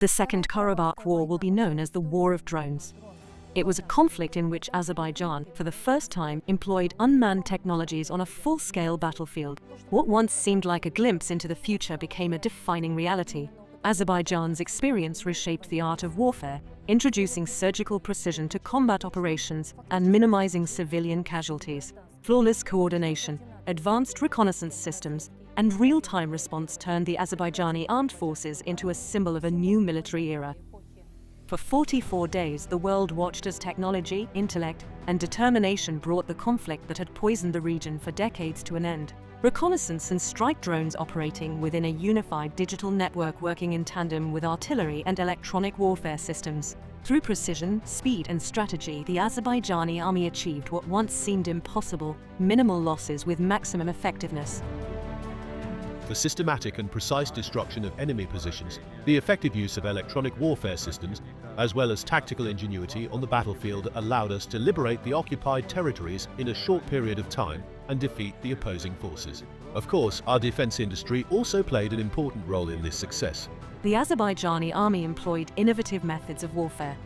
The Second Karabakh War will be known as the War of Drones. It was a conflict in which Azerbaijan, for the first time, employed unmanned technologies on a full-scale battlefield. What once seemed like a glimpse into the future became a defining reality. Azerbaijan's experience reshaped the art of warfare, introducing surgical precision to combat operations and minimizing civilian casualties. Flawless coordination, advanced reconnaissance systems, and real-time response turned the Azerbaijani armed forces into a symbol of a new military era. For 44 days, the world watched as technology, intellect, and determination brought the conflict that had poisoned the region for decades to an end. Reconnaissance and strike drones operating within a unified digital network working in tandem with artillery and electronic warfare systems. Through precision, speed, and strategy, the Azerbaijani army achieved what once seemed impossible: minimal losses with maximum effectiveness. The systematic and precise destruction of enemy positions, the effective use of electronic warfare systems, as well as tactical ingenuity on the battlefield allowed us to liberate the occupied territories in a short period of time and defeat the opposing forces. Of course, our defense industry also played an important role in this success. The Azerbaijani army employed innovative methods of warfare.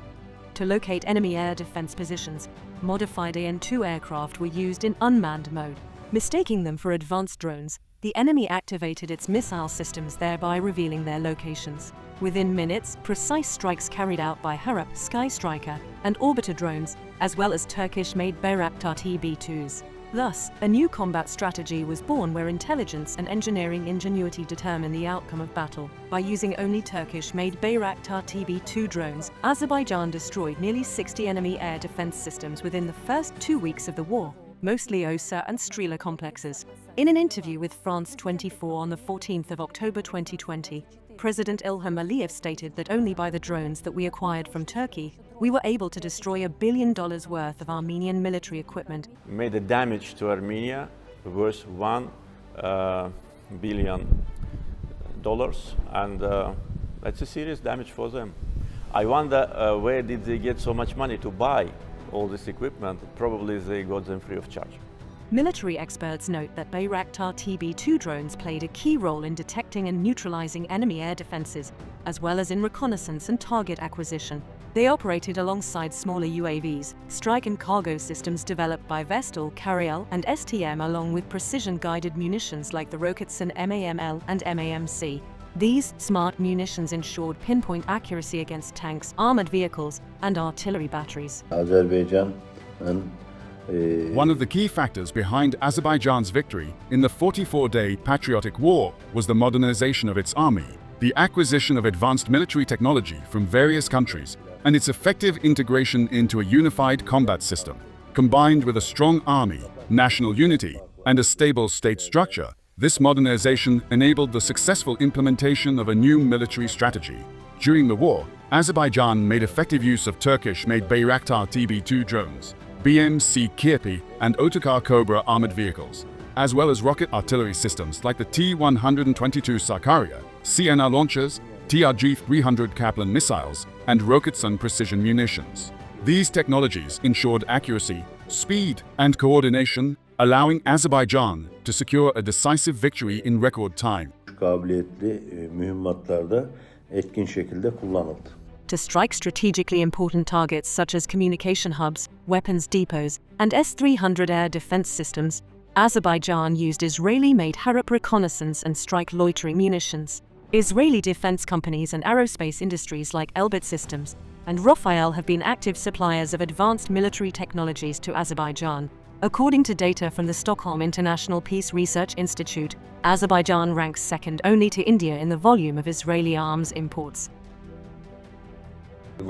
To locate enemy air defense positions, modified AN-2 aircraft were used in unmanned mode. Mistaking them for advanced drones, the enemy activated its missile systems, thereby revealing their locations. Within minutes, precise strikes carried out by Harp, Sky Striker, and Orbiter drones, as well as Turkish-made Bayraktar TB2s. Thus, a new combat strategy was born where intelligence and engineering ingenuity determine the outcome of battle. By using only Turkish-made Bayraktar TB2 drones, Azerbaijan destroyed nearly 60 enemy air defense systems within the first 2 weeks of the war, mostly OSA and Strela complexes. In an interview with France 24 on the 14th of October 2020, President Ilham Aliyev stated that only by the drones that we acquired from Turkey, we were able to destroy $1 billion worth of Armenian military equipment. Made the damage to Armenia worth $1 billion, and that's a serious damage for them. I wonder where did they get so much money to buy all this equipment? Probably they got them free of charge. Military experts note that Bayraktar TB2 drones played a key role in detecting and neutralizing enemy air defenses, as well as in reconnaissance and target acquisition. They operated alongside smaller UAVs, strike and cargo systems developed by Vestel, Kariel, and STM, along with precision-guided munitions like the Roketsan MAML and MAMC. These smart munitions ensured pinpoint accuracy against tanks, armored vehicles, and artillery batteries. Azerbaijan and One of the key factors behind Azerbaijan's victory in the 44-day Patriotic War was the modernization of its army, the acquisition of advanced military technology from various countries, and its effective integration into a unified combat system. Combined with a strong army, national unity, and a stable state structure, this modernization enabled the successful implementation of a new military strategy. During the war, Azerbaijan made effective use of Turkish-made Bayraktar TB2 drones, BMC Kirpi and Otokar Cobra armored vehicles, as well as rocket artillery systems like the T-122 Sakarya, CNR launchers, TRG-300 Kaplan missiles, and Roketsan precision munitions. These technologies ensured accuracy, speed, and coordination, allowing Azerbaijan to secure a decisive victory in record time. kabiliyetli mühimmatlarda etkin şekilde kullanıldı. To strike strategically important targets such as communication hubs, weapons depots, and S-300 air defense systems, Azerbaijan used Israeli-made Harp reconnaissance and strike loitering munitions. Israeli defense companies and aerospace industries like Elbit Systems and Rafael have been active suppliers of advanced military technologies to Azerbaijan. According to data from the Stockholm International Peace Research Institute, Azerbaijan ranks second only to India in the volume of Israeli arms imports. The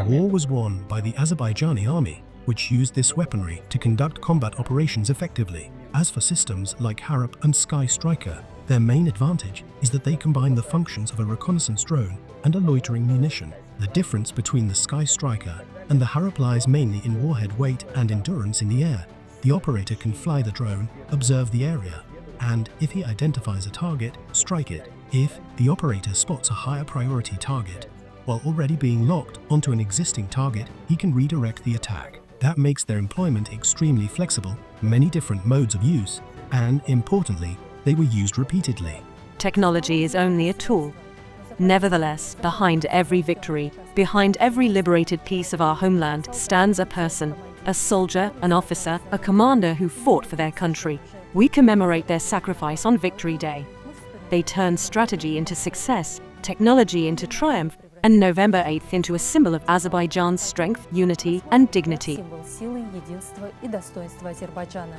war was won by the Azerbaijani army, which used this weaponry to conduct combat operations effectively. As for systems like Harp and Sky Striker, their main advantage is that they combine the functions of a reconnaissance drone and a loitering munition. The difference between the Sky Striker and the Harp lies mainly in warhead weight and endurance in the air. The operator can fly the drone, observe the area, and, if he identifies a target, strike it. If the operator spots a higher priority target, while already being locked onto an existing target, he can redirect the attack. That makes their employment extremely flexible, many different modes of use, and, importantly, they were used repeatedly. Technology is only a tool. Nevertheless, behind every victory, behind every liberated piece of our homeland, stands a person, a soldier, an officer, a commander who fought for their country. We commemorate their sacrifice on Victory Day. They turned strategy into success, technology into triumph, and November 8th into a symbol of Azerbaijan's strength, unity, and dignity. Символ силы, единства и достоинства Азербайджана.